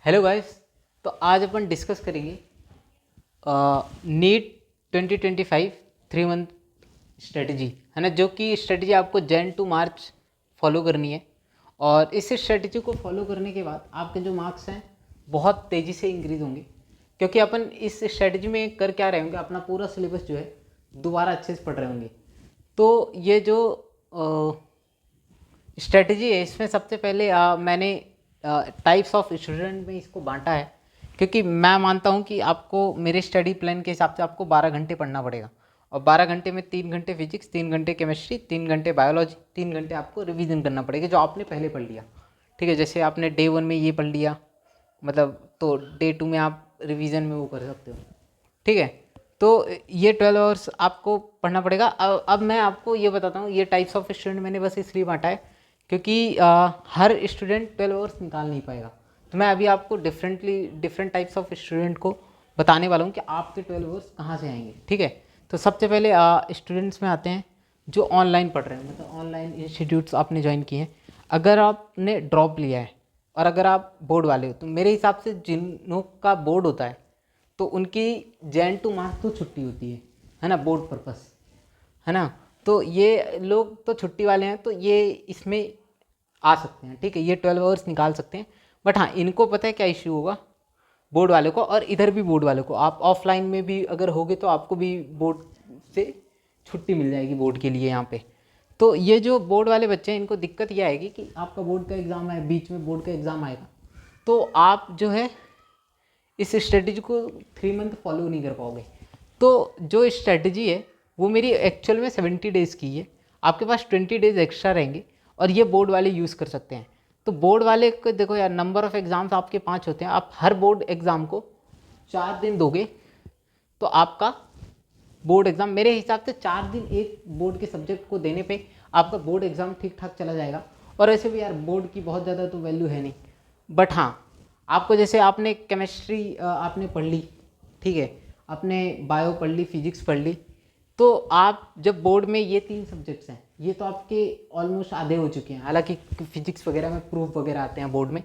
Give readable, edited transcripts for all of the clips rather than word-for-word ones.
Hello guys. तो आज अपन discuss करेंगे नीट 2025 3 मंथ स्ट्रेटजी, है ना, जो कि स्ट्रेटजी आपको जैन टू मार्च फॉलो करनी है। और इस स्ट्रेटजी को फॉलो करने के बाद आपके जो मार्क्स हैं बहुत तेज़ी से इंक्रीज होंगे, क्योंकि अपन इस स्ट्रेटजी में कर क्या रहे होंगे, अपना पूरा सिलेबस जो है दोबारा अच्छे से पढ़ रहे होंगे। तो ये जो स्ट्रेटजी है, इसमें सबसे पहले मैंने टाइप्स ऑफ स्टूडेंट में इसको बांटा है, क्योंकि मैं मानता हूँ कि आपको मेरे स्टडी प्लान के हिसाब से आपको 12 घंटे पढ़ना पड़ेगा। और 12 घंटे में 3 घंटे फिजिक्स, 3 घंटे केमिस्ट्री, 3 घंटे बायोलॉजी, 3 घंटे आपको रिवीजन करना पड़ेगा जो आपने पहले पढ़ लिया। ठीक है, जैसे आपने डे 1 में ये पढ़ लिया, मतलब तो डे 2 में आप रिवीजन में वो कर सकते हो। ठीक है, तो ये 12 आवर्स आपको पढ़ना पड़ेगा। अब मैं आपको ये बताता हूँ, ये टाइप्स ऑफ स्टूडेंट मैंने बस इसलिए बांटा है क्योंकि हर स्टूडेंट 12 आवर्स निकाल नहीं पाएगा। तो मैं अभी आपको डिफरेंट टाइप्स ऑफ स्टूडेंट को बताने वाला हूँ कि आपके 12 आवर्स कहाँ से आएंगे। ठीक है, तो सबसे पहले स्टूडेंट्स में आते हैं जो ऑनलाइन पढ़ रहे हैं, मतलब ऑनलाइन इंस्टीट्यूट्स आपने ज्वाइन किए हैं। अगर आपने ड्रॉप लिया है और अगर आप बोर्ड वाले हो, तो मेरे हिसाब से जिनों का बोर्ड होता है तो उनकी जैन टू मार्च तो छुट्टी होती है ना, बोर्ड पर्पस, है ना। तो ये लोग तो छुट्टी वाले हैं, तो ये इसमें आ सकते हैं। ठीक है, ये 12 आवर्स निकाल सकते हैं। बट हाँ, इनको पता है क्या इश्यू होगा बोर्ड वाले को, और इधर भी बोर्ड वाले को। आप ऑफलाइन में भी अगर होगे तो आपको भी बोर्ड से छुट्टी मिल जाएगी बोर्ड के लिए यहाँ पे। तो ये जो बोर्ड वाले बच्चे हैं, इनको दिक्कत यह आएगी कि आपका बोर्ड का एग्ज़ाम है, बीच में बोर्ड का एग्ज़ाम आएगा, तो आप जो है इस स्ट्रेटजी को 3 मंथ फॉलो नहीं कर पाओगे। तो जो स्ट्रेटजी है वो मेरी एक्चुअल में 70 डेज़ की है। आपके पास 20 डेज़ एक्स्ट्रा रहेंगे और ये बोर्ड वाले यूज़ कर सकते हैं। तो बोर्ड वाले को देखो यार, नंबर ऑफ़ एग्ज़ाम्स आपके 5 होते हैं। आप हर बोर्ड एग्ज़ाम को 4 दिन दोगे तो आपका बोर्ड एग्ज़ाम मेरे हिसाब से 4 दिन एक बोर्ड के सब्जेक्ट को देने पे आपका बोर्ड एग्ज़ाम ठीक ठाक चला जाएगा। और ऐसे भी यार बोर्ड की बहुत ज़्यादा तो वैल्यू है नहीं। बट हाँ, आपको जैसे आपने केमिस्ट्री आपने पढ़ ली, ठीक है, आपने बायो पढ़ ली, फिजिक्स पढ़ ली, तो आप जब बोर्ड में ये 3 सब्जेक्ट्स हैं, ये तो आपके ऑलमोस्ट आधे हो चुके हैं। हालांकि फिजिक्स वगैरह में प्रूफ वगैरह आते हैं बोर्ड में,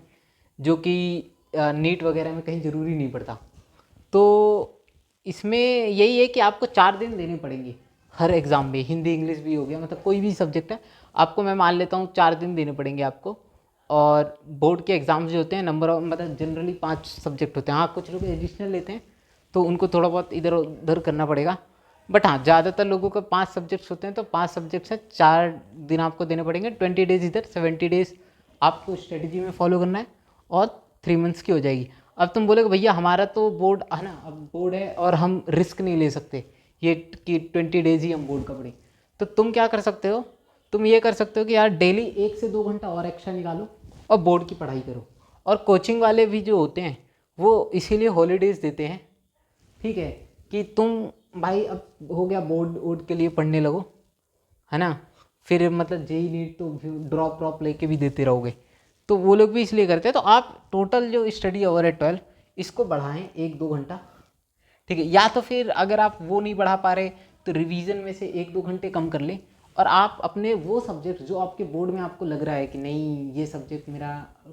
जो कि नीट वगैरह में कहीं ज़रूरी नहीं पड़ता। तो इसमें यही है कि आपको 4 दिन देने पड़ेंगे हर एग्ज़ाम में। हिंदी इंग्लिश भी हो गया, मतलब कोई भी सब्जेक्ट है, आपको मैं मान लेता हूँ 4 दिन देने पड़ेंगे आपको। और बोर्ड के एग्ज़ाम्स जो होते हैं, नंबर ऑफ मतलब जनरली 5 सब्जेक्ट होते हैं। हाँ, कुछ लोग एडिशनल लेते हैं तो उनको थोड़ा बहुत इधर उधर करना पड़ेगा। बट हाँ, ज़्यादातर लोगों का 5 सब्जेक्ट्स होते हैं, तो 5 सब्जेक्ट्स हैं, 4 दिन आपको देने पड़ेंगे। 20 डेज़ इधर, 70 डेज़ आपको स्ट्रेटजी में फॉलो करना है और 3 मंथ्स की हो जाएगी। अब तुम बोलोगे भैया हमारा तो बोर्ड है ना, अब बोर्ड है और हम रिस्क नहीं ले सकते ये कि 20 डेज़ ही हम बोर्ड का पढ़ें। तो तुम क्या कर सकते हो, तुम ये कर सकते हो कि यार डेली 1 से 2 घंटा और एक्स्ट्रा निकालो और बोर्ड की पढ़ाई करो। और कोचिंग वाले भी जो होते हैं वो इसीलिए हॉलीडेज़ देते हैं, ठीक है, कि तुम भाई अब हो गया बोर्ड वोर्ड के लिए पढ़ने लगो, है ना। फिर मतलब जेई नीट तो ड्रॉप लेके भी देते रहोगे, तो वो लोग भी इसलिए करते हैं। तो आप टोटल जो स्टडी ओवर है 12, इसको बढ़ाएं 1-2 घंटा, ठीक है। या तो फिर अगर आप वो नहीं बढ़ा पा रहे तो रिवीजन में से 1-2 घंटे कम कर लें। और आप अपने वो सब्जेक्ट जो आपके बोर्ड में आपको लग रहा है कि नहीं ये सब्जेक्ट मेरा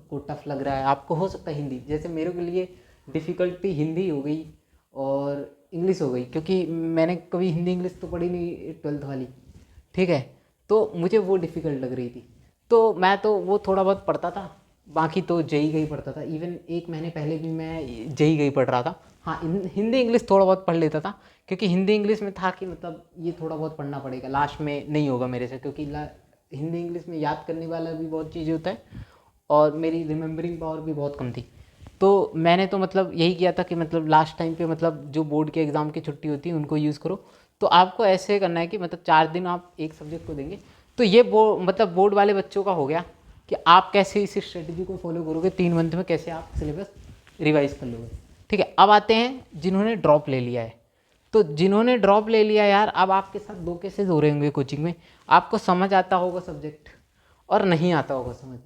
को टफ लग रहा है, आपको हो सकता है हिंदी, जैसे मेरे के लिए डिफ़िकल्टी हिंदी हो गई और इंग्लिश हो गई, क्योंकि मैंने कभी हिंदी इंग्लिश तो पढ़ी नहीं 12th वाली, ठीक है। तो मुझे वो डिफ़िकल्ट लग रही थी, तो मैं तो वो थोड़ा बहुत पढ़ता था, बाकी तो जेई गई पढ़ता था। इवन 1 महीने पहले भी मैं जेई गई पढ़ रहा था। हाँ, हिंदी इंग्लिश थोड़ा बहुत पढ़ लेता था, क्योंकि हिंदी इंग्लिश में था कि मतलब ये थोड़ा बहुत पढ़ना पड़ेगा, लास्ट में नहीं होगा मेरे से, क्योंकि हिंदी इंग्लिश में याद करने वाला भी बहुत चीज़ होता है और मेरी रिमेंबरिंग पावर भी बहुत कम थी। तो मैंने तो मतलब यही किया था कि मतलब लास्ट टाइम पे मतलब जो बोर्ड के एग्ज़ाम की छुट्टी होती है उनको यूज़ करो। तो आपको ऐसे करना है कि मतलब 4 दिन आप एक सब्जेक्ट को देंगे। तो ये मतलब बोर्ड वाले बच्चों का हो गया कि आप कैसे इस स्ट्रेटजी को फॉलो करोगे, 3 मंथ में कैसे आप सिलेबस रिवाइज कर लोगे, ठीक है। अब आते हैं जिन्होंने ड्रॉप ले लिया है। तो जिन्होंने ड्रॉप ले लिया यार, अब आपके साथ 2 केसेस हो रहे होंगे कोचिंग में। आपको समझ आता होगा सब्जेक्ट और नहीं आता होगा समझ।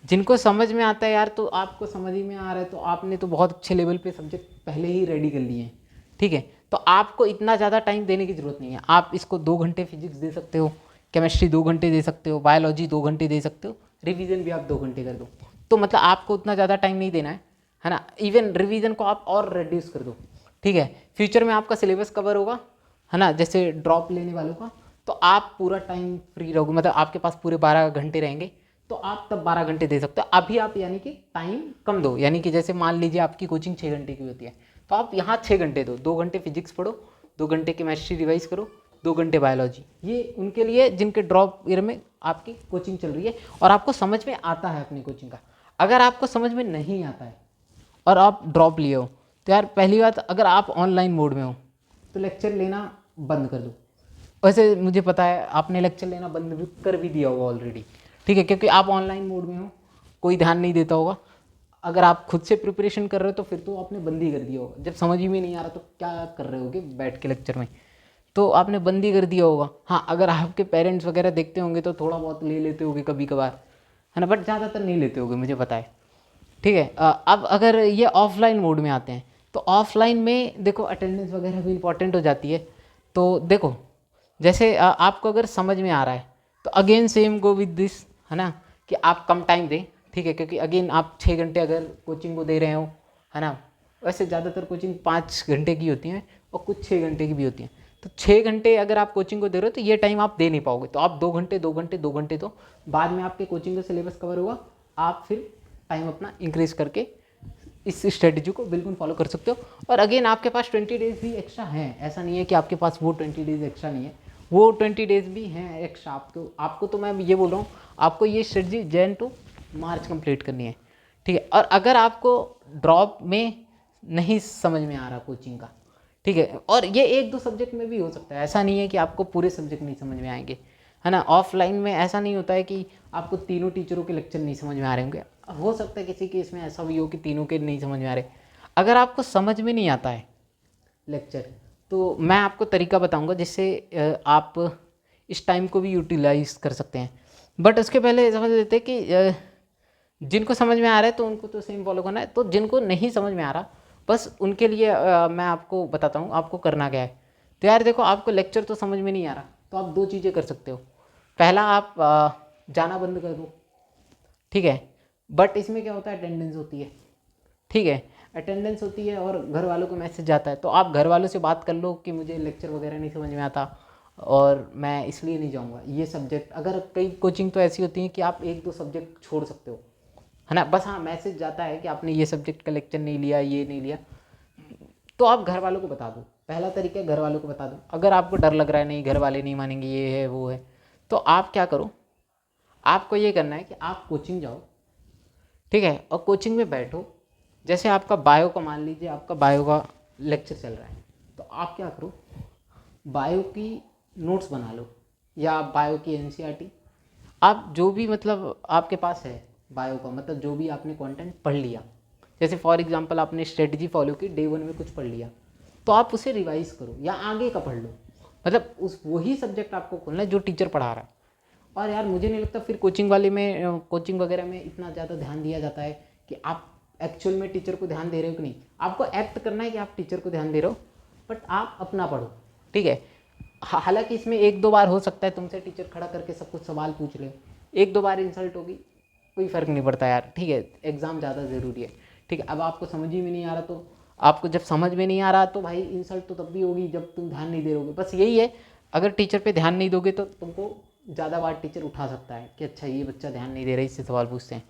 जिनको समझ में आता है यार, तो आपको समझ ही में आ रहा है, तो आपने तो बहुत अच्छे लेवल पे सब्जेक्ट पहले ही रेडी कर लिए हैं, ठीक है। तो आपको इतना ज़्यादा टाइम देने की ज़रूरत नहीं है। आप इसको 2 घंटे फिजिक्स दे सकते हो, केमिस्ट्री 2 घंटे दे सकते हो, बायोलॉजी 2 घंटे दे सकते हो, रिवीजन भी आप 2 घंटे कर दो। तो मतलब आपको उतना ज़्यादा टाइम नहीं देना है है ना। इवन रिवीजन को आप और रिड्यूस कर दो, ठीक है। फ्यूचर में आपका सिलेबस कवर होगा, है ना, जैसे ड्रॉप लेने वालों का, तो आप पूरा टाइम फ्री रहोगे, मतलब आपके पास पूरे 12 घंटे रहेंगे, तो आप तब 12 घंटे दे सकते हो। अभी आप यानी कि टाइम कम दो, यानी कि जैसे मान लीजिए आपकी कोचिंग 6 घंटे की होती है, तो आप यहाँ 6 घंटे दो, 2 घंटे फिजिक्स पढ़ो, 2 घंटे केमिस्ट्री रिवाइज करो, 2 घंटे बायोलॉजी। ये उनके लिए जिनके ड्रॉप ईयर में आपकी कोचिंग चल रही है और आपको समझ में आता है अपनी कोचिंग का। अगर आपको समझ में नहीं आता है और आप ड्रॉप लिए हो, तो यार पहली बात, अगर आप ऑनलाइन मोड में हो तो लेक्चर लेना बंद कर दो। वैसे मुझे पता है आपने लेक्चर लेना बंद भी कर भी दिया होगा ऑलरेडी, ठीक है, क्योंकि आप ऑनलाइन मोड में हो, कोई ध्यान नहीं देता होगा। अगर आप खुद से प्रिपरेशन कर रहे हो तो फिर तो आपने बंद ही कर दिया होगा। जब समझ ही में नहीं आ रहा तो क्या कर रहे होगे बैठ के लेक्चर में, तो आपने बंद ही कर दिया होगा। हाँ, अगर आपके पेरेंट्स वगैरह देखते होंगे तो थोड़ा बहुत ले लेते होंगे कभी कभार, है ना, बट ज़्यादातर नहीं लेते होंगे, मुझे पता है, ठीक है। अब अगर ये ऑफलाइन मोड में आते हैं, तो ऑफलाइन में देखो अटेंडेंस वगैरह भी इंपॉर्टेंट हो जाती है। तो देखो जैसे आपको अगर समझ में आ रहा है तो again same go with this, है ना, कि आप कम टाइम दें, ठीक है, क्योंकि अगेन आप 6 घंटे अगर कोचिंग को दे रहे हो, है ना, वैसे ज़्यादातर कोचिंग 5 घंटे की होती हैं और कुछ 6 घंटे की भी होती हैं। तो 6 घंटे अगर आप कोचिंग को दे रहे हो तो ये टाइम आप दे नहीं पाओगे, तो आप 2 घंटे 2 घंटे 2 घंटे तो बाद में आपके कोचिंग का सिलेबस कवर होगा, आप फिर टाइम अपना इंक्रीज करके इस स्ट्रेटजी को बिल्कुल फॉलो कर सकते हो। और अगेन आपके पास 20 डेज भी एक्स्ट्रा हैं, ऐसा नहीं है कि आपके पास वो 20 डेज एक्स्ट्रा नहीं है, वो 20 डेज भी हैं एक्स्ट्रा आपको तो मैं ये बोल रहा हूँ, आपको ये strategy Jan to March complete करनी है, ठीक है। और अगर आपको ड्रॉप में नहीं समझ में आ रहा कोचिंग का, ठीक है, और ये 1-2 सब्जेक्ट में भी हो सकता है, ऐसा नहीं है कि आपको पूरे सब्जेक्ट नहीं समझ में आएंगे, है ना। ऑफलाइन में ऐसा नहीं होता है कि आपको तीनों टीचरों के लेक्चर नहीं समझ में आ रहे होंगे, हो सकता है किसी केस में ऐसा भी हो कि तीनों के नहीं समझ में आ रहे। अगर आपको समझ में नहीं आता है लेक्चर, तो मैं आपको तरीका बताऊंगा जिससे आप इस टाइम को भी यूटिलाइज कर सकते हैं। बट उसके पहले समझ लेते हैं कि जिनको समझ में आ रहा है तो उनको तो सेम फॉलो करना है, तो जिनको नहीं समझ में आ रहा बस उनके लिए मैं आपको बताता हूँ आपको करना क्या है। तो यार देखो, आपको लेक्चर तो समझ में नहीं आ रहा, तो आप 2 चीज़ें कर सकते हो। पहला, आप जाना बंद कर दो, ठीक है, बट इसमें क्या होता है, अटेंडेंस होती है, ठीक है, अटेंडेंस होती है और घर वालों को मैसेज जाता है, तो आप घर वालों से बात कर लो कि मुझे लेक्चर वगैरह नहीं समझ में आता और मैं इसलिए नहीं जाऊंगा ये सब्जेक्ट। अगर कई कोचिंग तो ऐसी होती हैं कि आप 1-2 सब्जेक्ट छोड़ सकते हो, है ना, बस हाँ मैसेज जाता है कि आपने ये सब्जेक्ट का लेक्चर नहीं लिया, ये नहीं लिया, तो आप घर वालों को बता दो। पहला तरीका है घर वालों को बता दो। अगर आपको डर लग रहा है नहीं घर वाले नहीं मानेंगे, ये है वो है, तो आप क्या करो, आपको ये करना है कि आप कोचिंग जाओ, ठीक है, और कोचिंग में बैठो। जैसे आपका बायो का, मान लीजिए आपका बायो का लेक्चर चल रहा है, तो आप क्या करो, बायो की नोट्स बना लो या बायो की एनसीईआरटी, आप जो भी मतलब आपके पास है बायो का, मतलब जो भी आपने कंटेंट पढ़ लिया, जैसे फॉर एग्जांपल आपने स्ट्रेटजी फॉलो की, डे 1 में कुछ पढ़ लिया, तो आप उसे रिवाइज करो या आगे का पढ़ लो, मतलब उस वही सब्जेक्ट आपको खोलना है जो टीचर पढ़ा रहा है। और यार मुझे नहीं लगता फिर कोचिंग वाले में, कोचिंग वगैरह में इतना ज़्यादा ध्यान दिया जाता है कि आप एक्चुअल में टीचर को ध्यान दे रहे हो कि नहीं। आपको एक्ट करना है कि आप टीचर को ध्यान दे रहे हो, बट आप अपना पढ़ो, ठीक है। हालांकि इसमें 1-2 बार हो सकता है तुमसे टीचर खड़ा करके सब कुछ सवाल पूछ ले, 1-2 बार इंसल्ट होगी, कोई फ़र्क नहीं पड़ता यार, ठीक है, एग्ज़ाम ज़्यादा ज़रूरी है, ठीक है। अब आपको समझ ही में नहीं आ रहा, तो आपको जब समझ में नहीं आ रहा तो भाई इंसल्ट तो तब भी होगी जब तुम ध्यान नहीं दे रहोगे। बस यही है, अगर टीचर पे ध्यान नहीं दोगे तो तुमको ज़्यादा बार टीचर उठा सकता है कि अच्छा ये बच्चा ध्यान नहीं दे रहा, इससे सवाल पूछते हैं।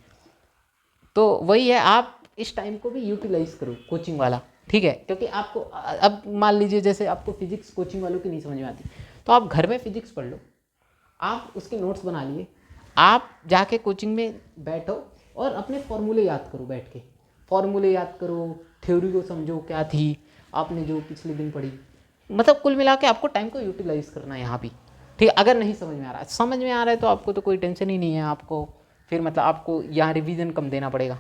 तो वही है, आप इस टाइम को भी यूटिलाइज करो कोचिंग वाला, ठीक है, क्योंकि आपको अब मान लीजिए जैसे आपको फिजिक्स कोचिंग वालों की नहीं समझ में आती, तो आप घर में फिजिक्स पढ़ लो, आप उसके नोट्स बना लिए, आप जाके कोचिंग में बैठो और अपने फॉर्मूले याद करो, बैठ के फॉर्मूले याद करो, थ्योरी को समझो क्या थी आपने जो पिछले दिन पढ़ी। मतलब कुल मिला के आपको टाइम को यूटिलाइज करना है यहाँ भी, ठीक है। अगर नहीं समझ में आ रहा है, समझ में आ रहा है तो आपको तो कोई टेंशन ही नहीं है, आपको फिर मतलब आपको यहाँ रिवीजन कम देना पड़ेगा,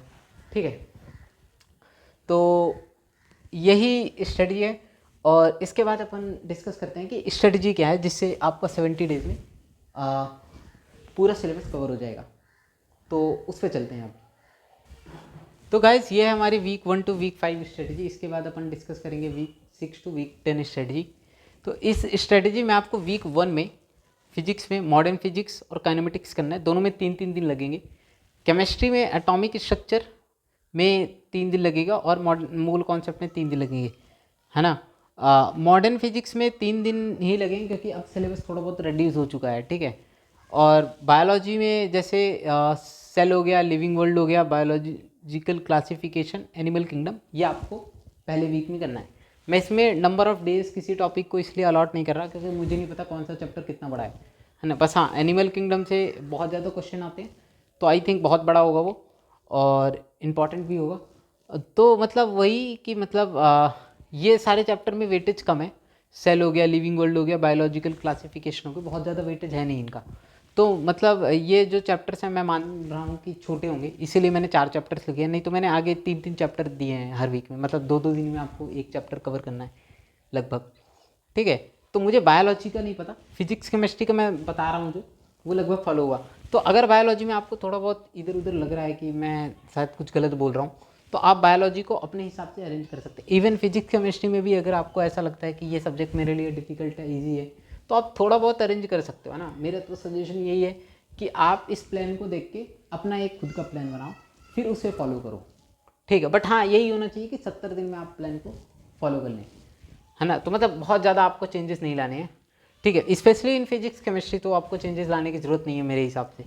ठीक है। तो यही स्ट्रेटजी है। और इसके बाद अपन डिस्कस करते हैं कि स्ट्रेटजी क्या है जिससे आपका 70 डेज में पूरा सिलेबस कवर हो जाएगा। तो उस पर चलते हैं अब। तो गाइस ये है हमारी वीक 1 टू वीक 5 स्ट्रेटजी। इसके बाद अपन डिस्कस करेंगे वीक 6 टू वीक 10 स्ट्रेटजी। तो इस स्ट्रेटजी में आपको वीक 1 में फिजिक्स में मॉडर्न फिजिक्स और काइनेमेटिक्स करना है, दोनों में 3-3 दिन लगेंगे। केमिस्ट्री में एटॉमिक स्ट्रक्चर में 3 दिन लगेगा और मूल कॉन्सेप्ट में 3 दिन लगेंगे, है ना। मॉडर्न फिजिक्स में 3 दिन ही लगेंगे क्योंकि अब सिलेबस थोड़ा बहुत रिड्यूस हो चुका है, ठीक है। और बायोलॉजी में जैसे सेल हो गया, लिविंग वर्ल्ड हो गया, बायोलॉजिकल क्लासिफिकेशन, एनिमल किंगडम, ये आपको पहले वीक में करना है। मैं इसमें नंबर ऑफ डेज किसी टॉपिक को इसलिए अलॉट नहीं कर रहा क्योंकि मुझे नहीं पता कौन सा चैप्टर कितना बड़ा है ना। बस हाँ, एनिमल किंगडम से बहुत ज़्यादा क्वेश्चन आते हैं तो आई थिंक बहुत बड़ा होगा वो और इम्पॉर्टेंट भी होगा। तो मतलब वही कि मतलब ये सारे चैप्टर में वेटेज कम है। सेल हो गया, लिविंग वर्ल्ड हो गया, बायोलॉजिकल क्लासिफिकेशन हो गया, बहुत ज़्यादा वेटेज है नहीं इनका। तो मतलब ये जो चैप्टर्स हैं मैं मान रहा हूँ कि छोटे होंगे, इसीलिए मैंने 4 चैप्टर्स लिखे हैं। नहीं तो मैंने आगे 3-3 चैप्टर दिए हैं हर वीक में, मतलब 2-2 दिन में आपको एक चैप्टर कवर करना है लगभग, ठीक है। तो मुझे बायोलॉजी का नहीं पता, फिजिक्स केमिस्ट्री का मैं बता रहा हूँ जो वो लगभग फॉलो हुआ। तो अगर बायोलॉजी में आपको थोड़ा बहुत इधर उधर लग रहा है कि मैं शायद कुछ गलत बोल रहा हूँ तो आप बायोलॉजी को अपने हिसाब से अरेंज कर सकते हैं। इवन फिजिक्स केमिस्ट्री में भी अगर आपको ऐसा लगता है कि ये सब्जेक्ट मेरे लिए डिफिकल्ट है, ईजी है, तो आप थोड़ा बहुत अरेंज कर सकते हो, है ना। मेरा तो सजेशन यही है कि आप इस प्लान को देख के अपना एक खुद का प्लान बनाओ, फिर उसे फॉलो करो, ठीक है। बट हाँ, यही होना चाहिए कि 70 दिन में आप प्लान को फॉलो कर लें, है ना। तो मतलब बहुत ज़्यादा आपको चेंजेस नहीं लाने हैं, ठीक है। स्पेशली इन फिजिक्स केमिस्ट्री तो आपको चेंजेस लाने की ज़रूरत नहीं है मेरे हिसाब से।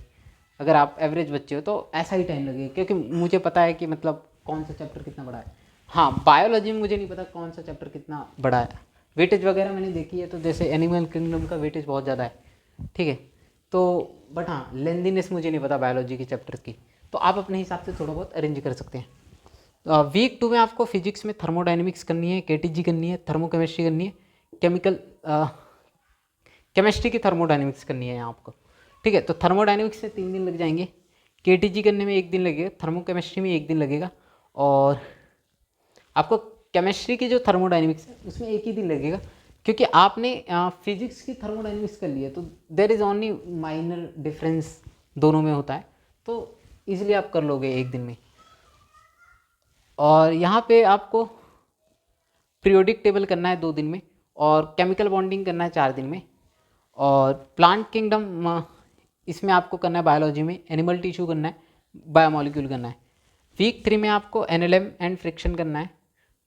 अगर आप एवरेज बच्चे हो तो ऐसा ही टाइम लगेगा क्योंकि मुझे पता है कि मतलब कौन सा चैप्टर कितना बड़ा है। हाँ, बायोलॉजी में मुझे नहीं पता कौन सा चैप्टर कितना बड़ा है। वेटेज वगैरह मैंने देखी है तो जैसे एनिमल किंगडम का वेटेज बहुत ज़्यादा है, ठीक है। तो बट हाँ, लेंथीनेस मुझे नहीं पता बायोलॉजी के चैप्टर्स की, तो आप अपने हिसाब से थोड़ा बहुत अरेंज कर सकते हैं। वीक 2 में आपको फिजिक्स में थर्मोडाइनमिक्स करनी है, केटीजी करनी है, थर्मोकेमिस्ट्री करनी है, केमिकल केमिस्ट्री की थर्मोडाइनमिक्स करनी है यहाँ आपको, ठीक है। तो थर्मोडाइनमिक्स से 3 दिन लग जाएंगे, केटीजी करने में 1 दिन लगेगा, थर्मोकेमिस्ट्री में 1 दिन लगेगा, और आपको केमिस्ट्री की जो थर्मोडाइनमिक्स है उसमें 1 ही दिन लगेगा क्योंकि आपने फिजिक्स की थर्मोडाइनमिक्स कर लिया। तो there is only minor difference दोनों में होता है, तो इसलिए आप कर लोगे 1 दिन में। और यहाँ पे आपको पीरियोडिक टेबल करना है 2 दिन में, और केमिकल बॉन्डिंग करना है 4 दिन में, और प्लांट किंगडम इसमें आपको करना है बायोलॉजी में, एनिमल टिश्यू करना है, बायोमोलिक्यूल करना है। वीक 3 में आपको एनएलएम एंड फ्रिक्शन करना है,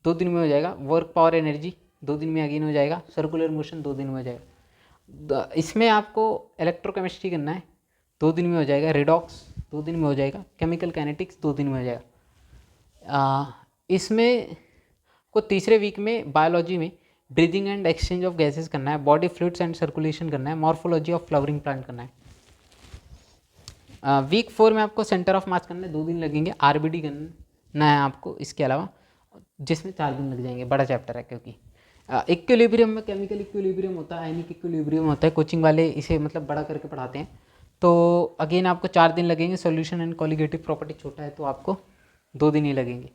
2 दिन में हो जाएगा। वर्क पावर एनर्जी 2 दिन में अगेन हो जाएगा। सर्कुलर मोशन 2 दिन में हो जाएगा। इसमें आपको इलेक्ट्रोकेमिस्ट्री करना है, 2 दिन में हो जाएगा। रिडॉक्स 2 दिन में हो जाएगा। केमिकल काइनेटिक्स 2 दिन में हो जाएगा। इसमें को तीसरे वीक में बायोलॉजी में breathing and exchange of gases करना है, बॉडी फ्लूइड्स एंड सर्कुलेशन करना है, मॉर्फोलॉजी ऑफ फ्लावरिंग प्लांट करना है। वीक 4 में आपको सेंटर ऑफ मास करना है, 2 दिन लगेंगे। आरबीडी करना है आपको इसके अलावा, जिसमें 4 दिन लग जाएंगे, बड़ा चैप्टर है क्योंकि इक्विलिब्रियम में केमिकल इक्विलिब्रियम होता है, आयनिक इक्विलिब्रियम होता है। कोचिंग वाले इसे मतलब बड़ा करके पढ़ाते हैं, तो अगेन आपको 4 दिन लगेंगे। सॉल्यूशन एंड कॉलिगेटिव प्रॉपर्टी छोटा है तो आपको 2 दिन ही लगेंगे।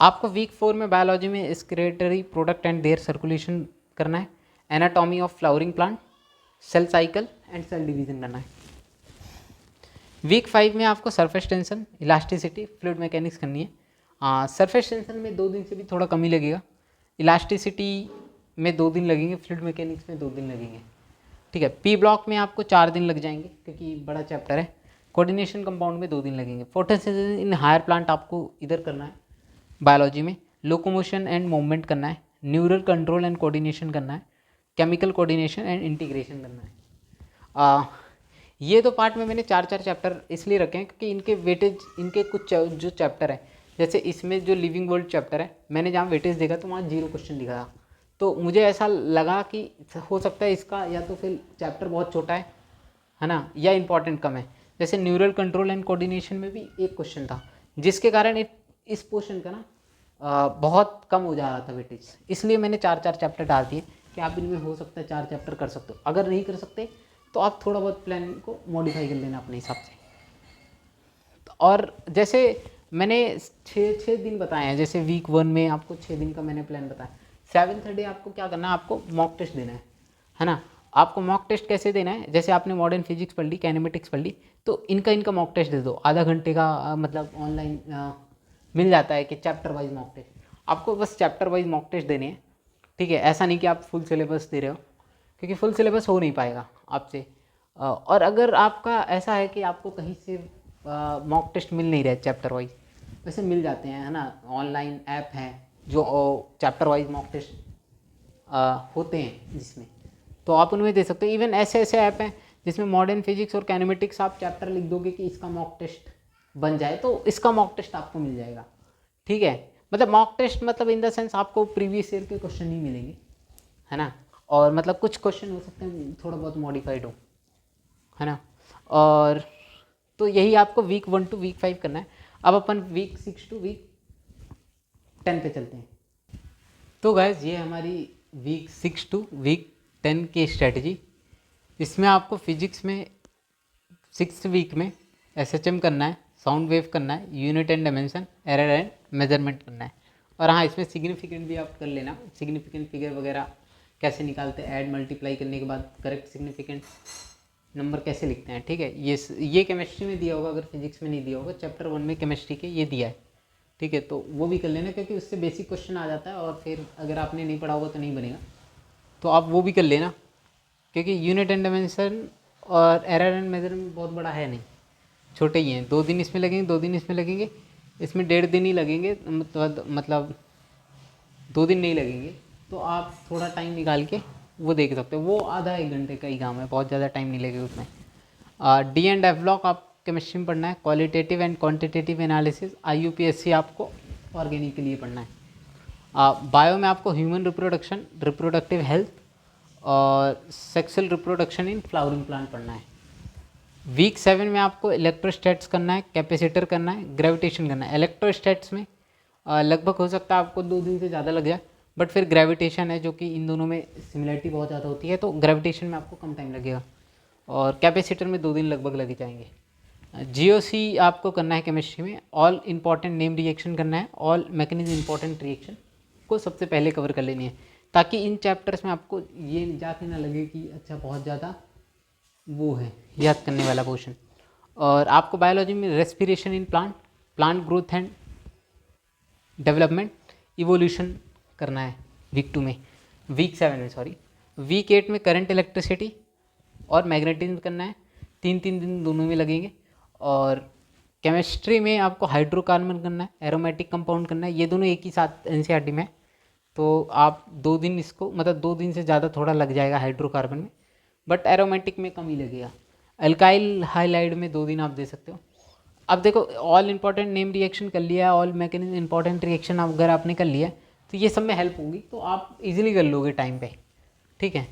आपको वीक 4 में बायोलॉजी में excretory product and their circulation करना है, anatomy of flowering plant, cell cycle and cell division करना है। वीक 5 में आपको surface tension, elasticity, fluid mechanics करनी है। सरफेस टेंशन में 2 दिन से भी थोड़ा कम ही लगेगा। इलास्टिसिटी में 2 दिन लगेंगे, फ्लूइड मैकेनिक्स में 2 दिन लगेंगे, ठीक है। पी ब्लॉक में आपको 4 दिन लग जाएंगे क्योंकि बड़ा चैप्टर है। कोऑर्डिनेशन कंपाउंड में 2 दिन लगेंगे। फोटोसिंथेसिस इन हायर प्लांट आपको इधर करना है बायोलॉजी में। लोकोमोशन एंड मूवमेंट करना है, न्यूरल कंट्रोल एंड कोऑर्डिनेशन करना है, केमिकल कोऑर्डिनेशन एंड इंटीग्रेशन करना है। ये तो पार्ट में मैंने 4-4 चैप्टर इसलिए रखे हैं क्योंकि इनके वेटेज, इनके कुछ जो चैप्टर है, जैसे इसमें जो लिविंग वर्ल्ड चैप्टर है, मैंने जहाँ वेटेज देखा तो वहाँ 0 क्वेश्चन दिखा था। तो मुझे ऐसा लगा कि हो सकता है इसका या तो फिर चैप्टर बहुत छोटा है ना, या इंपॉर्टेंट कम है। जैसे न्यूरल कंट्रोल एंड कोऑर्डिनेशन में भी 1 क्वेश्चन था, जिसके कारण इस पोर्शन का ना बहुत कम हो जा रहा था वेटेज। इसलिए मैंने 4-4 चैप्टर डाल दिए कि आप इनमें हो सकता है 4 चैप्टर कर सकते हो। अगर नहीं कर सकते तो आप थोड़ा बहुत प्लान को मॉडिफाई कर लेना अपने हिसाब से। और जैसे मैंने 6 दिन बताए हैं, जैसे वीक 1 में आपको 6 दिन का मैंने प्लान बताया। 7th डे आपको क्या करना है, आपको मॉक टेस्ट देना है ना। आपको मॉक टेस्ट कैसे देना है, जैसे आपने मॉडर्न फिजिक्स पढ़ ली, काइनेमेटिक्स पढ़ ली, तो इनका मॉक टेस्ट दे दो। आधा घंटे का मतलब ऑनलाइन मिल जाता है कि चैप्टर वाइज मॉक टेस्ट। आपको बस चैप्टर वाइज मॉक टेस्ट देने हैं, ठीक है। ऐसा नहीं कि आप फुल सिलेबस दे रहे हो, क्योंकि फुल सिलेबस हो नहीं पाएगा आपसे। और अगर आपका ऐसा है कि आपको कहीं से मॉक टेस्ट मिल नहीं रहा है चैप्टर वाइज, वैसे मिल जाते हैं, है ना, ऑनलाइन ऐप हैं जो चैप्टर वाइज मॉक टेस्ट होते हैं जिसमें, तो आप उनमें दे सकते हो। इवन ऐसे ऐसे ऐप हैं जिसमें मॉडर्न फिजिक्स और कैनेमेटिक्स आप चैप्टर लिख दोगे कि इसका मॉक टेस्ट बन जाए, तो इसका मॉक टेस्ट आपको मिल जाएगा। ठीक है, मतलब मॉक टेस्ट मतलब इन द सेंस आपको प्रीवियस ईयर के क्वेश्चन नहीं मिलेंगे, है ना, और मतलब कुछ क्वेश्चन हो सकते हैं थोड़ा बहुत मॉडिफाइड हो, है ना। और तो यही आपको वीक 1 to वीक 5 करना है। अब अपन वीक 6 to वीक 10 पे चलते हैं। तो गाइज ये हमारी वीक 6 to वीक 10 की स्ट्रेटजी। इसमें आपको फिजिक्स में 6th वीक में SHM करना है, साउंड वेव करना है, unit and dimension, error and measurement करना है। और हाँ, इसमें सिग्निफिकेंट भी आप कर लेना, सिग्निफिकेंट फिगर वगैरह कैसे निकालते हैं, ऐड मल्टीप्लाई करने के बाद करेक्ट सिग्निफिकेंट नंबर कैसे लिखते हैं। ठीक है, ये केमिस्ट्री में दिया होगा, अगर फिजिक्स में नहीं दिया होगा, चैप्टर 1 में केमिस्ट्री के ये दिया है। ठीक है, तो वो भी कर लेना क्योंकि उससे बेसिक क्वेश्चन आ जाता है, और फिर अगर आपने नहीं पढ़ा होगा तो नहीं बनेगा, तो आप वो भी कर लेना, क्योंकि यूनिट एंड डायमेंशन और एरर एंड मेजरमेंट बहुत बड़ा है नहीं, छोटे ही हैं। 2 दिन इसमें लगेंगे, 2 दिन इसमें लगेंगे, इसमें 1.5 दिन ही लगेंगे, मतलब 2 दिन नहीं लगेंगे, तो आप थोड़ा टाइम निकाल के वो देख सकते हो। वो आधा 1 घंटे का ही काम है, बहुत ज़्यादा टाइम नहीं लगेगा उसमें। डी एंड एफ ब्लॉक आप केमिस्ट्री में पढ़ना है, qualitative and quantitative analysis IUPAC आपको ऑर्गेनिक के लिए पढ़ना है। बायो में आपको ह्यूमन रिप्रोडक्शन, रिप्रोडक्टिव हेल्थ और sexual reproduction in flowering plant पढ़ना है। वीक 7 में आपको इलेक्ट्रोस्टैट्स करना है, कैपेसिटर करना है, ग्रेविटेशन करना है। इलेक्ट्रोस्टैट्स में लगभग हो सकता है आपको 2 दिन से ज़्यादा लग जाए, बट फिर ग्रेविटेशन है जो कि इन दोनों में सिमिलरिटी बहुत ज़्यादा होती है, तो ग्रेविटेशन में आपको कम टाइम लगेगा, और कैपेसिटर में 2 दिन लगभग लग जाएंगे। GOC आपको करना है केमिस्ट्री में, ऑल इंपॉर्टेंट नेम रिएक्शन करना है, ऑल मैकेनिज्म इंपॉर्टेंट रिएक्शन को सबसे पहले कवर कर लेनी है, ताकि इन चैप्टर्स में आपको ये जाके ना लगे कि अच्छा बहुत ज़्यादा वो है याद करने वाला पोर्शन। और आपको बायोलॉजी में respiration in plant, plant growth and development, evolution करना है वीक 2 में, वीक 7 में सॉरी। वीक 8 में करंट इलेक्ट्रिसिटी और मैग्नेटिज्म करना है, 3 दिन दोनों में लगेंगे। और केमिस्ट्री में आपको हाइड्रोकार्बन करना है, एरोमेटिक कंपाउंड करना है, ये दोनों एक ही साथ NCERT में है, तो आप 2 दिन इसको, मतलब 2 दिन से ज़्यादा थोड़ा लग जाएगा हाइड्रोकार्बन में, बट एरोमेटिक में कम ही लगेगा। अल्काइल हाइलाइड में 2 दिन आप दे सकते हो। अब देखो, ऑल इंपॉर्टेंट नेम रिएक्शन कर लिया है, ऑल मैकेनिज्म इंपॉर्टेंट रिएक्शन अगर आपने कर लिया तो ये सब में हेल्प होगी, तो आप इजीली कर लोगे टाइम पे। ठीक है,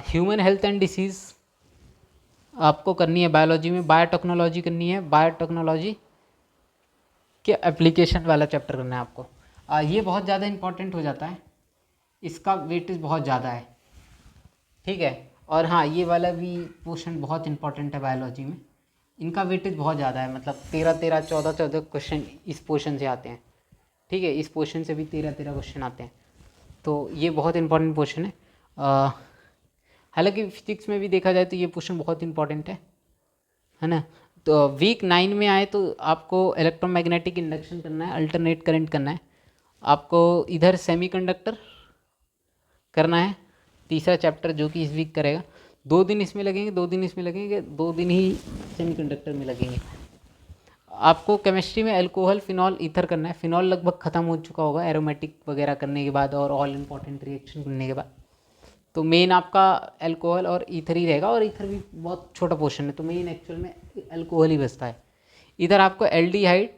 ह्यूमन हेल्थ एंड डिसीज़ आपको करनी है बायोलॉजी में, बायोटेक्नोलॉजी करनी है, बायोटेक्नोलॉजी के एप्लीकेशन वाला चैप्टर करना है आपको। ये बहुत ज़्यादा इंपॉर्टेंट हो जाता है, इसका वेटेज बहुत ज़्यादा है। ठीक है, और हाँ, ये वाला भी पोर्शन बहुत इंपॉर्टेंट है बायोलॉजी में, इनका वेटेज बहुत ज़्यादा है, मतलब 14 क्वेश्चन इस पोर्शन से आते हैं। ठीक है, इस पोर्शन से भी 13 क्वेश्चन आते हैं, तो ये बहुत इंपॉर्टेंट पोर्शन है। हालांकि फिजिक्स में भी देखा जाए तो ये पोर्शन बहुत इंपॉर्टेंट है ना। तो वीक 9 में आए तो आपको इलेक्ट्रोमैग्नेटिक इंडक्शन करना है, अल्टरनेट करंट करना है, आपको इधर सेमीकंडक्टर करना है, तीसरा चैप्टर जो कि इस वीक करेगा। 2 दिन इसमें लगेंगे, 2 दिन इसमें लगेंगे, 2 दिन ही सेमीकंडक्टर में लगेंगे। आपको केमिस्ट्री में अल्कोहल, फिनॉल, ईथर करना है। फिनॉल लगभग ख़त्म हो चुका होगा एरोमेटिक वगैरह करने के बाद और ऑल इंपॉर्टेंट रिएक्शन करने के बाद, तो मेन आपका अल्कोहल और ईथर ही रहेगा, और ईथर भी बहुत छोटा पोर्शन है, तो मेन एक्चुअल में अल्कोहल ही बचता है। इधर आपको aldehyde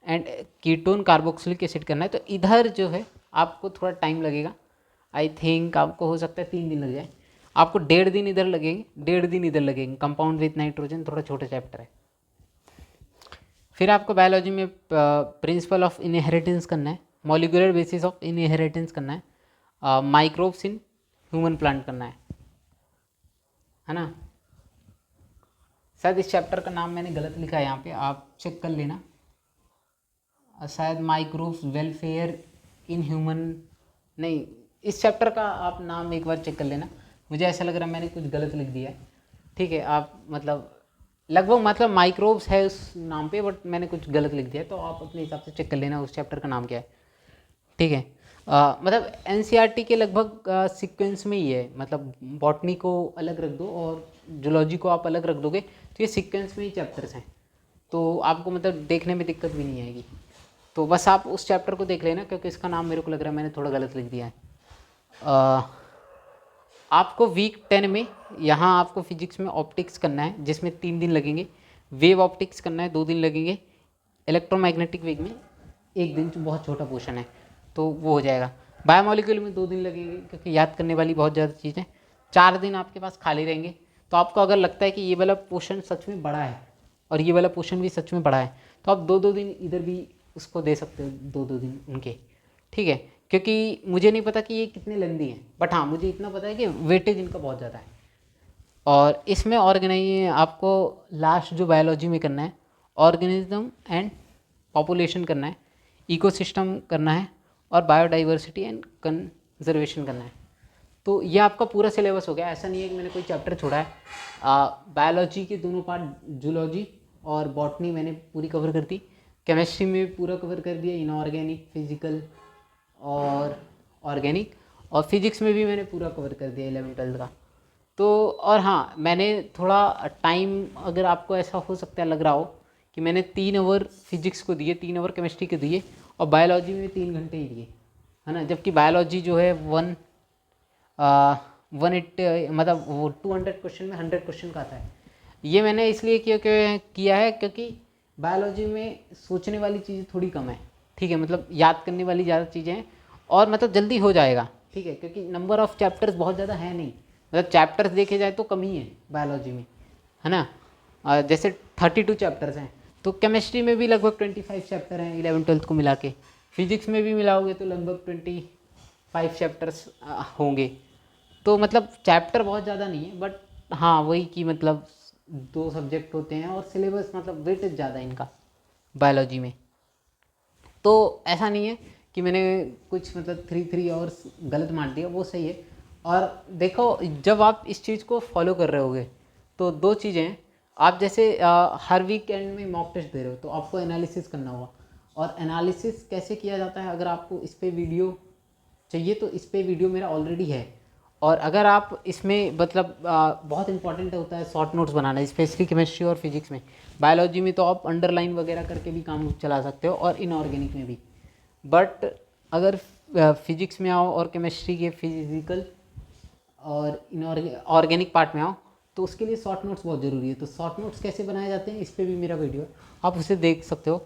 and ketone carboxylic acid करना है, तो इधर जो है आपको थोड़ा टाइम लगेगा, आई थिंक आपको हो सकता है 3 दिन लग जाए। आपको 1.5 दिन इधर लगेंगे, 1.5 दिन इधर लगेंगे। कंपाउंड विथ नाइट्रोजन थोड़ा छोटा चैप्टर है। फिर आपको बायोलॉजी में प्रिंसिपल ऑफ इनहेरिटेंस करना है, मॉलिक्यूलर बेसिस ऑफ इनहेरिटेंस करना है, माइक्रोब्स इन ह्यूमन प्लांट करना है ना। शायद इस चैप्टर का नाम मैंने गलत लिखा है यहाँ पे, आप चेक कर लेना। शायद माइक्रोब्स वेलफेयर इन ह्यूमन, नहीं, इस चैप्टर का आप नाम एक बार चेक कर लेना। मुझे ऐसा लग रहा है मैंने कुछ गलत लिख दिया है। ठीक है, आप मतलब लगभग मतलब माइक्रोब्स है उस नाम पे, बट मैंने कुछ गलत लिख दिया है, तो आप अपने हिसाब से चेक कर लेना उस चैप्टर का नाम क्या है। ठीक है, मतलब NCERT के लगभग सीक्वेंस में ही है, मतलब बॉटनी को अलग रख दो और जूलॉजी को आप अलग रख दोगे, तो ये सीक्वेंस में ही चैप्टर्स हैं, तो आपको मतलब देखने में दिक्कत भी नहीं आएगी। तो बस आप उस चैप्टर को देख लेना, क्योंकि इसका नाम मेरे को लग रहा है मैंने थोड़ा गलत लिख दिया है। आपको वीक 10 में यहाँ आपको फिजिक्स में ऑप्टिक्स करना है, जिसमें 3 दिन लगेंगे। वेव ऑप्टिक्स करना है, 2 दिन लगेंगे। इलेक्ट्रोमैग्नेटिक वेव में 1 दिन, जो बहुत छोटा पोर्शन है, तो वो हो जाएगा। बायोमोलिक्यूल में 2 दिन लगेंगे, क्योंकि याद करने वाली बहुत ज़्यादा चीज़ें। 4 दिन आपके पास खाली रहेंगे। तो आपको अगर लगता है कि ये वाला पोर्शन सच में बड़ा है और ये वाला पोर्शन भी सच में बड़ा है, तो आप 2-2 दिन इधर भी उसको दे सकते हो, 2-2 दिन उनके, ठीक है। क्योंकि मुझे नहीं पता कि ये कितने लेंदी हैं, बट हाँ मुझे इतना पता है कि वेटेज इनका बहुत ज़्यादा है। और इसमें ऑर्गेनाइज आपको लास्ट जो बायोलॉजी में करना है, ऑर्गेनिज्म एंड पॉपुलेशन करना है, इकोसिस्टम करना है, और बायोडाइवर्सिटी एंड कंजर्वेशन करना है। तो ये आपका पूरा सिलेबस हो गया। ऐसा नहीं है कि मैंने कोई चैप्टर छोड़ा है। बायोलॉजी के दोनों पार्ट, जूलॉजी और बॉटनी, मैंने पूरी कवर कर दी। केमिस्ट्री में पूरा कवर कर दिया, इनऑर्गेनिक, फिजिकल और ऑर्गेनिक। और फिजिक्स में भी मैंने पूरा कवर कर दिया 11-12 का। तो और हाँ, मैंने थोड़ा टाइम, अगर आपको ऐसा हो सकता है लग रहा हो कि मैंने 3 आवर फिजिक्स को दिए, 3 आवर केमिस्ट्री को दिए, और बायोलॉजी में 3 घंटे ही दिए, है ना। जबकि बायोलॉजी जो है 180 मतलब वो 200 क्वेश्चन में 100 क्वेश्चन का आता है। ये मैंने इसलिए किया है क्योंकि बायोलॉजी में सोचने वाली चीज़ें थोड़ी कम है, ठीक है, मतलब याद करने वाली ज़्यादा चीज़ें हैं, और मतलब जल्दी हो जाएगा, ठीक है, क्योंकि नंबर ऑफ़ चैप्टर्स बहुत ज़्यादा है नहीं। मतलब चैप्टर्स देखे जाए तो कम ही है बायोलॉजी में, है ना। जैसे 32 चैप्टर्स हैं, तो केमिस्ट्री में भी लगभग 25 चैप्टर हैं 11-12 को मिला के। फिजिक्स में भी मिलाओगे तो लगभग 25 चैप्टर्स होंगे। तो मतलब चैप्टर बहुत ज़्यादा नहीं है, बट हाँ वही कि मतलब 2 सब्जेक्ट होते हैं, और सिलेबस मतलब वेटेज ज़्यादा है इनका बायोलॉजी में। तो ऐसा नहीं है कि मैंने कुछ मतलब 3 आवर्स गलत मान दिया, वो सही है। और देखो, जब आप इस चीज़ को फॉलो कर रहे होगे तो 2 चीज़ें हैं। आप जैसे हर वीकेंड में मॉक टेस्ट दे रहे हो, तो आपको एनालिसिस करना होगा। और एनालिसिस कैसे किया जाता है, अगर आपको इस पे वीडियो चाहिए तो इस पे वीडियो मेरा ऑलरेडी है। और अगर आप इसमें मतलब बहुत इंपॉर्टेंट होता है शॉर्ट नोट्स बनाना, स्पेशली केमिस्ट्री और फिजिक्स में। बायोलॉजी में तो आप अंडरलाइन वगैरह करके भी काम चला सकते हो, और इनऑर्गेनिक में भी। बट अगर फिजिक्स में आओ और केमिस्ट्री के फिजिकल और ऑर्गेनिक पार्ट में आओ, तो उसके लिए शॉर्ट नोट्स बहुत ज़रूरी है। तो शॉर्ट नोट्स कैसे बनाए जाते हैं, इस पर भी मेरा वीडियो है, आप उसे देख सकते हो।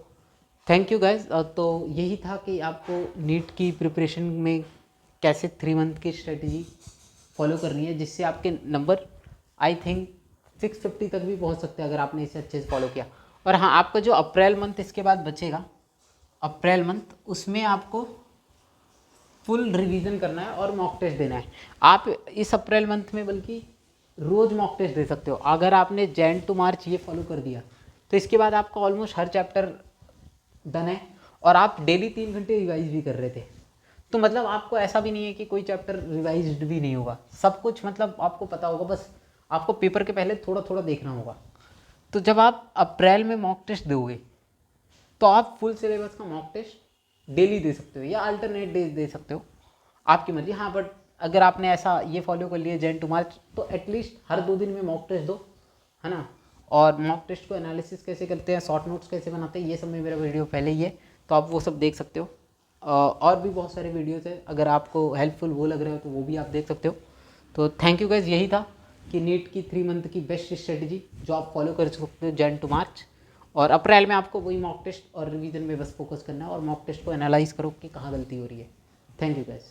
Thank you guys. तो यही था कि आपको नीट की प्रिपरेशन में कैसे 3 मंथ की स्ट्रेटजी फॉलो करनी है, जिससे आपके नंबर आई थिंक 650 तक भी पहुंच सकते हैं, अगर आपने इसे अच्छे से फॉलो किया। और हाँ, आपका जो अप्रैल मंथ इसके बाद बचेगा, अप्रैल मंथ, उसमें आपको फुल रिवीजन करना है और मॉक टेस्ट देना है। आप इस अप्रैल मंथ में बल्कि रोज़ मॉक टेस्ट दे सकते हो। अगर आपने जैन टू मार्च ये फॉलो कर दिया, तो इसके बाद आपका ऑलमोस्ट हर चैप्टर डन है, और आप डेली 3 घंटे रिवाइज भी कर रहे थे। तो मतलब आपको ऐसा भी नहीं है कि कोई चैप्टर रिवाइज्ड भी नहीं होगा, सब कुछ मतलब आपको पता होगा, बस आपको पेपर के पहले थोड़ा थोड़ा देखना होगा। तो जब आप अप्रैल में मॉक टेस्ट दोगे, तो आप फुल सिलेबस का मॉक टेस्ट डेली दे सकते हो, या अल्टरनेट डे दे सकते हो, आपकी मर्जी। हाँ, बट अगर आपने ऐसा ये फॉलो कर लिया जैन टू मार्च, तो एटलीस्ट हर 2 दिन में मॉक टेस्ट दो, है ना। और मॉक टेस्ट को एनालिसिस कैसे करते हैं, शॉर्ट नोट्स कैसे बनाते हैं, ये सब में मेरा वीडियो पहले ही है, तो आप वो सब देख सकते हो। और भी बहुत सारे वीडियोज़ है, अगर आपको हेल्पफुल वो लग रहे हो तो वो भी आप देख सकते हो। तो थैंक यू गाइज। यही था कि नीट की 3 मंथ की बेस्ट स्ट्रेटजी जो आप फॉलो कर सकते हो जैन टू मार्च। और अप्रैल में आपको वही मॉक टेस्ट और रिवीजन में बस फोकस करना है, और मॉक टेस्ट को एनालाइज करो कि कहाँ गलती हो रही है। Thank you guys.